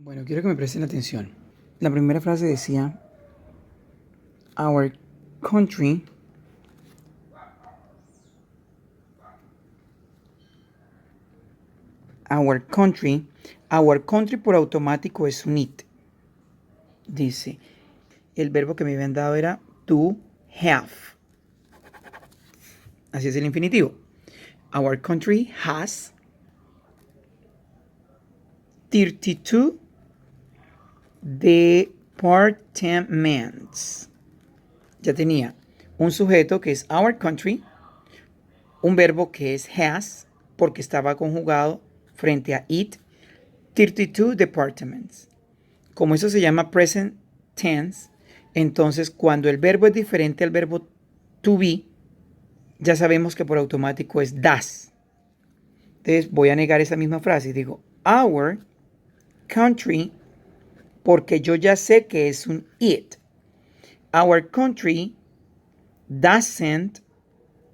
Bueno, quiero que me presten atención. La primera frase decía, our country our country, our country por automático es un it. Dice, el verbo que me habían dado era to have. Así es el infinitivo. Our country has 32 departments. Ya tenía un sujeto que es our country, un verbo que es has, porque estaba conjugado frente a it, 32 departments. Como eso se llama present tense, entonces cuando el verbo es diferente al verbo to be, ya sabemos que por automático es das. Entonces voy a negar esa misma frase y digo our country, porque yo ya sé que es un it. Our country doesn't,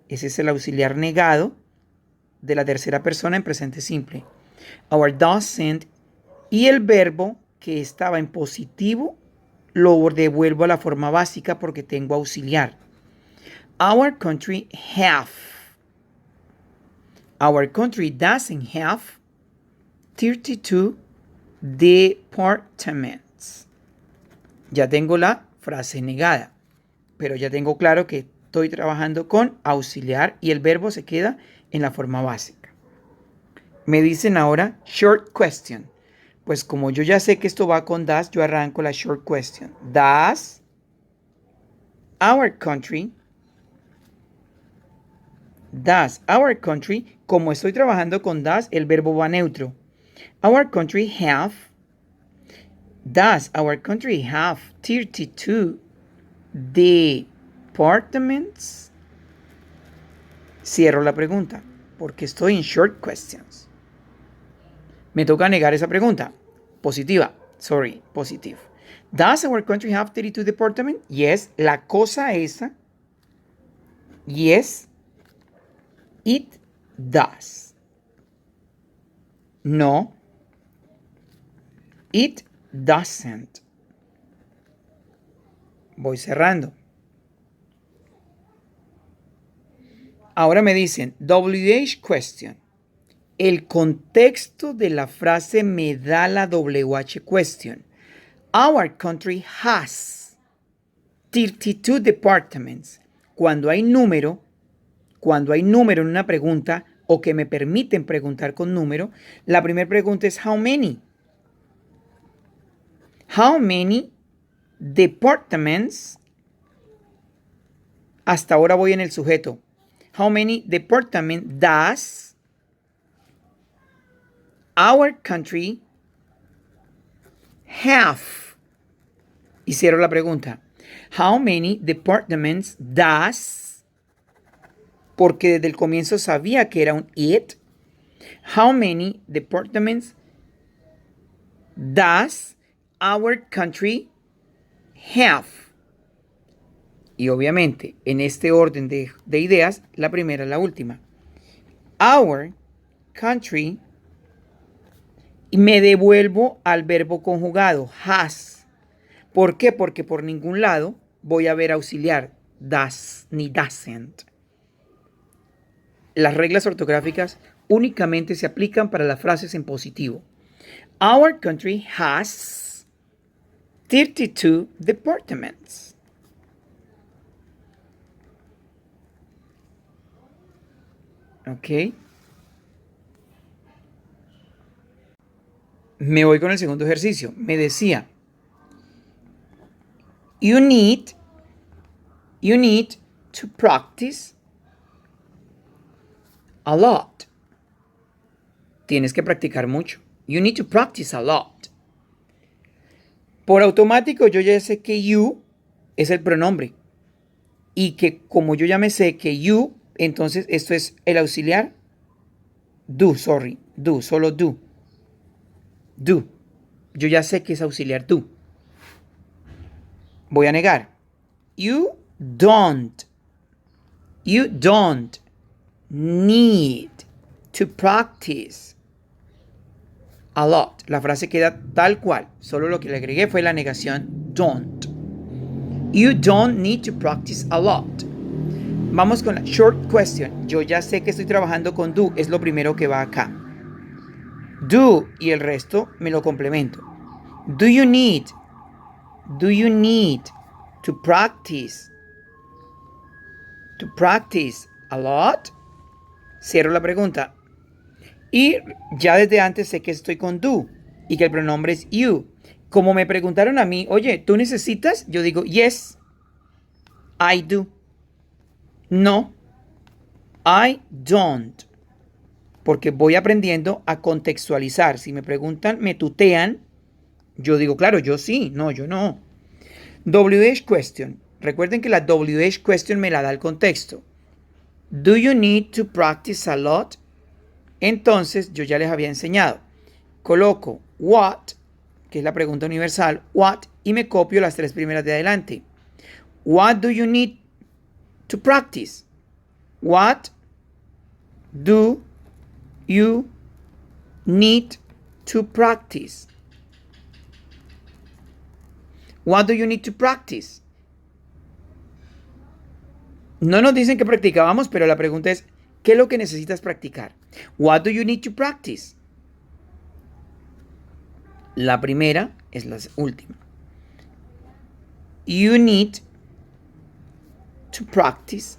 ese es el auxiliar negado de la tercera persona en presente simple. Our doesn't, y el verbo que estaba en positivo lo devuelvo a la forma básica porque tengo auxiliar. Our country have. Our country doesn't have 32 departments. Ya tengo la frase negada, pero ya tengo claro que estoy trabajando con auxiliar y el verbo se queda en la forma básica. Me dicen ahora short question. Pues como yo ya sé que esto va con does, yo arranco la short question. Does our country, como estoy trabajando con does, el verbo va neutro. Does our country have 32 departments? Cierro la pregunta, porque estoy en short questions. Me toca negar esa pregunta. Positiva. Positive. Does our country have 32 departments? Yes. La cosa esa. Yes. It does. No. It doesn't. Voy cerrando. Ahora me dicen, WH question. El contexto de la frase me da la WH question. Our country has 32 departments. Cuando hay número en una pregunta o que me permiten preguntar con número, la primera pregunta es how many? How many departments? Hasta ahora voy en el sujeto. How many departments does our country have? Y cierro la pregunta. How many departments does? Porque desde el comienzo sabía que era un it. How many departments does our country have? Y obviamente, en este orden de ideas, la primera es la última. Our country, y me devuelvo al verbo conjugado, has. ¿Por qué? Porque por ningún lado voy a ver auxiliar, does ni doesn't. Las reglas ortográficas únicamente se aplican para las frases en positivo. Our country has 32 departments. Ok. Me voy con el segundo ejercicio. Me decía, you need to practice a lot. Tienes que practicar mucho. You need to practice a lot. Por automático yo ya sé que you es el pronombre. Y que como yo ya me sé que you, entonces esto es el auxiliar. Do, solo do. Do. Yo ya sé que es auxiliar do. Voy a negar. You don't need to practice a lot. La frase queda tal cual. Solo lo que le agregué fue la negación don't. You don't need to practice a lot. Vamos con la short question. Yo ya sé que estoy trabajando con do. Es lo primero que va acá. Do y el resto me lo complemento. Do you need to practice a lot? Cierro la pregunta. Y ya desde antes sé que estoy con do y que el pronombre es you. Como me preguntaron a mí, oye, ¿tú necesitas? Yo digo, yes, I do. No, I don't. Porque voy aprendiendo a contextualizar. Si me preguntan, me tutean, yo digo, claro, yo sí, no, yo no. WH question. Recuerden que la WH question me la da el contexto. Do you need to practice a lot? Entonces, yo ya les había enseñado. Coloco what, que es la pregunta universal, what, y me copio las tres primeras de adelante. What do you need to practice? What do you need to practice? What do you need to practice? No nos dicen que practicábamos, pero la pregunta es, ¿qué es lo que necesitas practicar? What do you need to practice? La primera es la última. You need to practice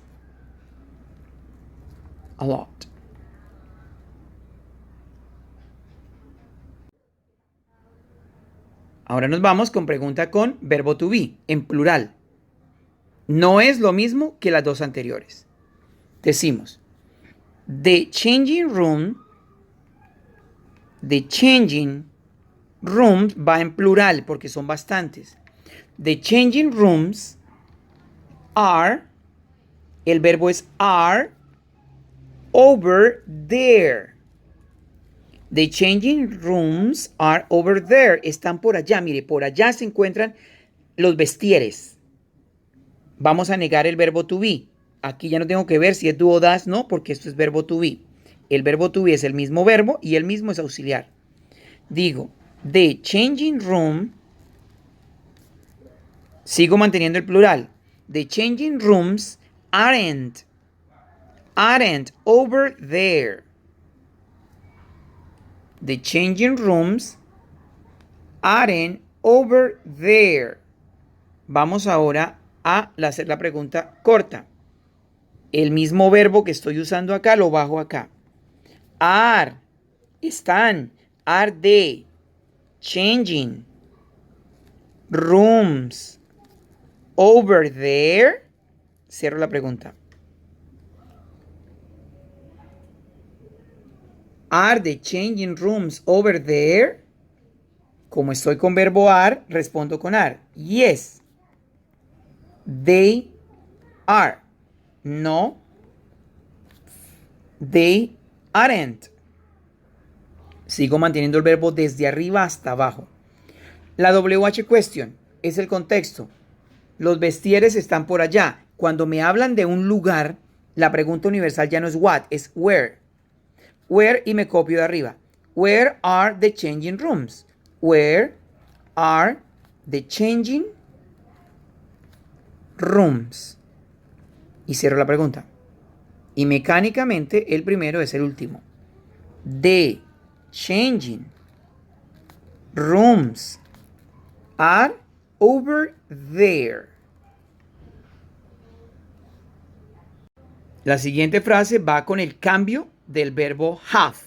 a lot. Ahora nos vamos con pregunta con verbo to be, en plural. No es lo mismo que las dos anteriores. Decimos, the changing rooms va en plural porque son bastantes. The changing rooms are, el verbo es are, over there. The changing rooms are over there. Están por allá. Mire, por allá se encuentran los vestieres. Vamos a negar el verbo to be. Aquí ya no tengo que ver si es do o das, no, porque esto es verbo to be. El verbo to be es el mismo verbo y el mismo es auxiliar. Digo, the changing room, sigo manteniendo el plural. The changing rooms aren't over there. The changing rooms aren't over there. Vamos ahora a hacer la pregunta corta. El mismo verbo que estoy usando acá lo bajo acá. Are, están, are they changing rooms over there? Cierro la pregunta. Are the changing rooms over there? Como estoy con verbo are, respondo con are. Yes, they are. No, they aren't. Sigo manteniendo el verbo desde arriba hasta abajo. La WH question es el contexto. Los vestieres están por allá. Cuando me hablan de un lugar, la pregunta universal ya no es what, es where. Where y me copio de arriba. Where are the changing rooms? Where are the changing rooms? Y cierro la pregunta. Y mecánicamente el primero es el último. The changing rooms are over there. La siguiente frase va con el cambio del verbo have.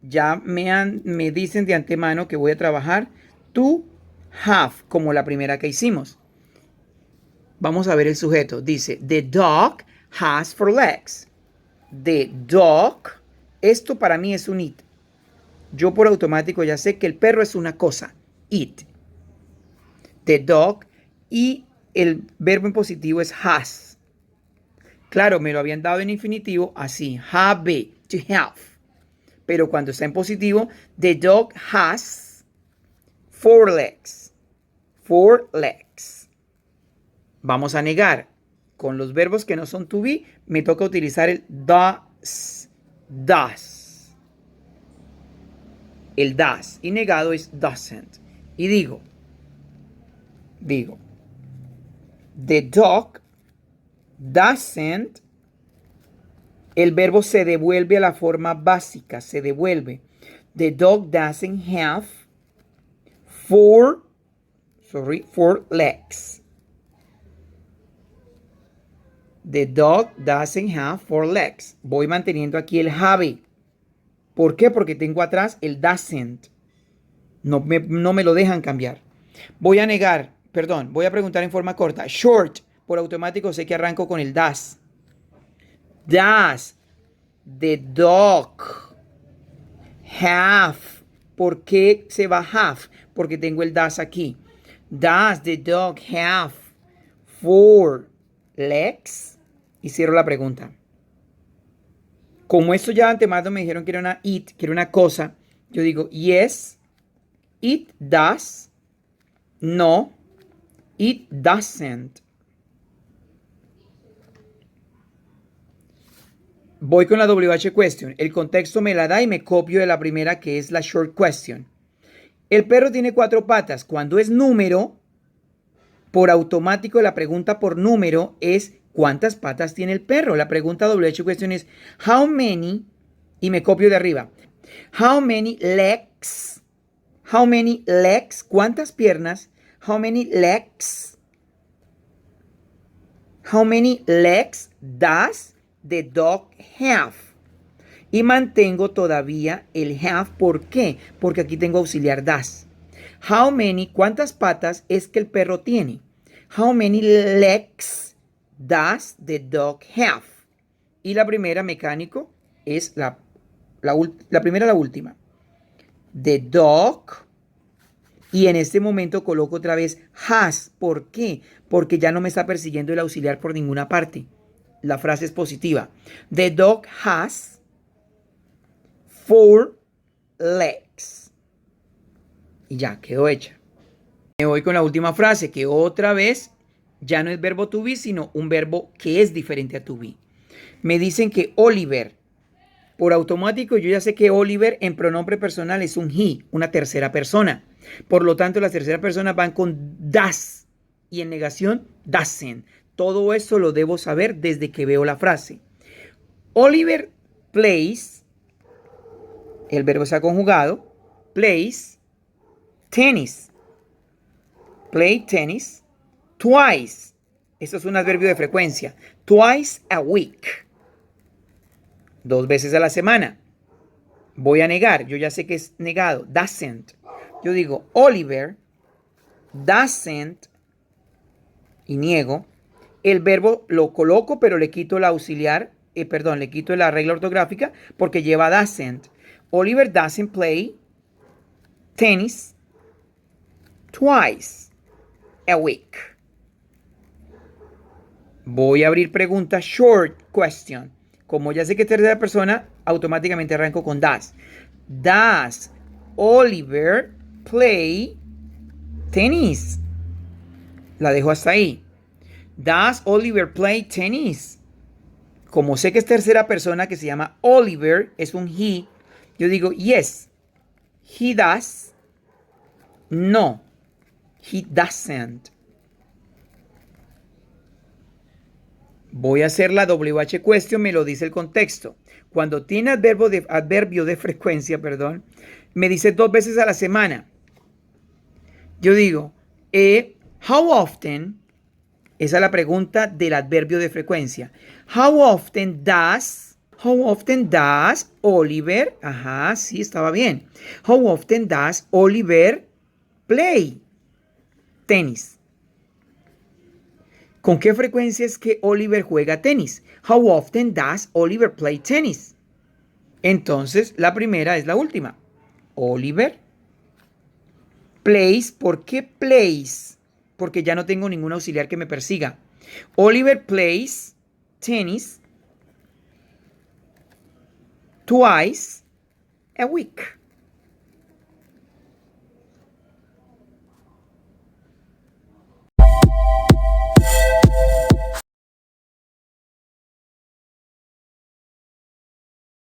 Ya me dicen de antemano que voy a trabajar to have, como la primera que hicimos. Vamos a ver el sujeto. Dice, the dog has 4 legs. The dog, esto para mí es un it. Yo por automático ya sé que el perro es una cosa, it. The dog, y el verbo en positivo es has. Claro, me lo habían dado en infinitivo así, have, to have. Pero cuando está en positivo, the dog has 4 legs. 4 legs. Vamos a negar. Con los verbos que no son to be, me toca utilizar el does. Does. el does. Y negado es doesn't. Y digo, the dog doesn't. El verbo se devuelve a la forma básica, se devuelve. The dog doesn't have four legs. The dog doesn't have four legs. Voy manteniendo aquí el have. ¿Por qué? Porque tengo atrás el doesn't. No me lo dejan cambiar. Voy a preguntar en forma corta. Short, por automático sé que arranco con el does. Does the dog have? ¿Por qué se va have? Porque tengo el does aquí. Does the dog have four legs? Y cierro la pregunta. Como esto ya antemano me dijeron que era una it, que era una cosa, yo digo yes, it does. No, it doesn't. Voy con la WH question. El contexto me la da y me copio de la primera, que es la short question. El perro tiene 4 patas. Cuando es número, por automático la pregunta por número es ¿cuántas patas tiene el perro? La pregunta WH question es how many, y me copio de arriba. How many legs? How many legs? ¿Cuántas piernas? How many legs? How many legs does the dog have? Y mantengo todavía el have. ¿Por qué? Porque aquí tengo auxiliar does. How many, ¿cuántas patas es que el perro tiene? How many legs does the dog have? Y la primera, mecánico, es la primera, la última. The dog. Y en este momento coloco otra vez has. ¿Por qué? Porque ya no me está persiguiendo el auxiliar por ninguna parte. La frase es positiva. The dog has 4 legs. Y ya, quedó hecha. Me voy con la última frase, que otra vez ya no es verbo to be, sino un verbo que es diferente a to be. Me dicen que Oliver, por automático yo ya sé que Oliver en pronombre personal es un he, una tercera persona. Por lo tanto, las terceras personas van con does y en negación doesn't. Todo eso lo debo saber desde que veo la frase. Oliver plays, el verbo está conjugado, plays tennis. Play tennis twice. Esto es un adverbio de frecuencia. Twice a week. 2 veces a la semana. Voy a negar. Yo ya sé que es negado. Doesn't. Yo digo Oliver doesn't y niego. El verbo lo coloco, pero le quito el auxiliar. Le quito la regla ortográfica porque lleva doesn't. Oliver doesn't play tennis twice a week. Voy a abrir pregunta short question. Como ya sé que es tercera persona, automáticamente arranco con does. Does Oliver play tennis? La dejo hasta ahí. Does Oliver play tennis? Como sé que es tercera persona que se llama Oliver, es un he, yo digo yes, he does. No, he doesn't. Voy a hacer la WH question, me lo dice el contexto. Cuando tiene adverbio de frecuencia, me dice 2 veces a la semana. Yo digo, how often, esa es la pregunta del adverbio de frecuencia. How often does Oliver, ajá, sí, estaba bien. How often does Oliver play tenis? ¿Con qué frecuencia es que Oliver juega tenis? How often does Oliver play tennis? Entonces, la primera es la última. Oliver plays. ¿Por qué plays? Porque ya no tengo ningún auxiliar que me persiga. Oliver plays tennis twice a week.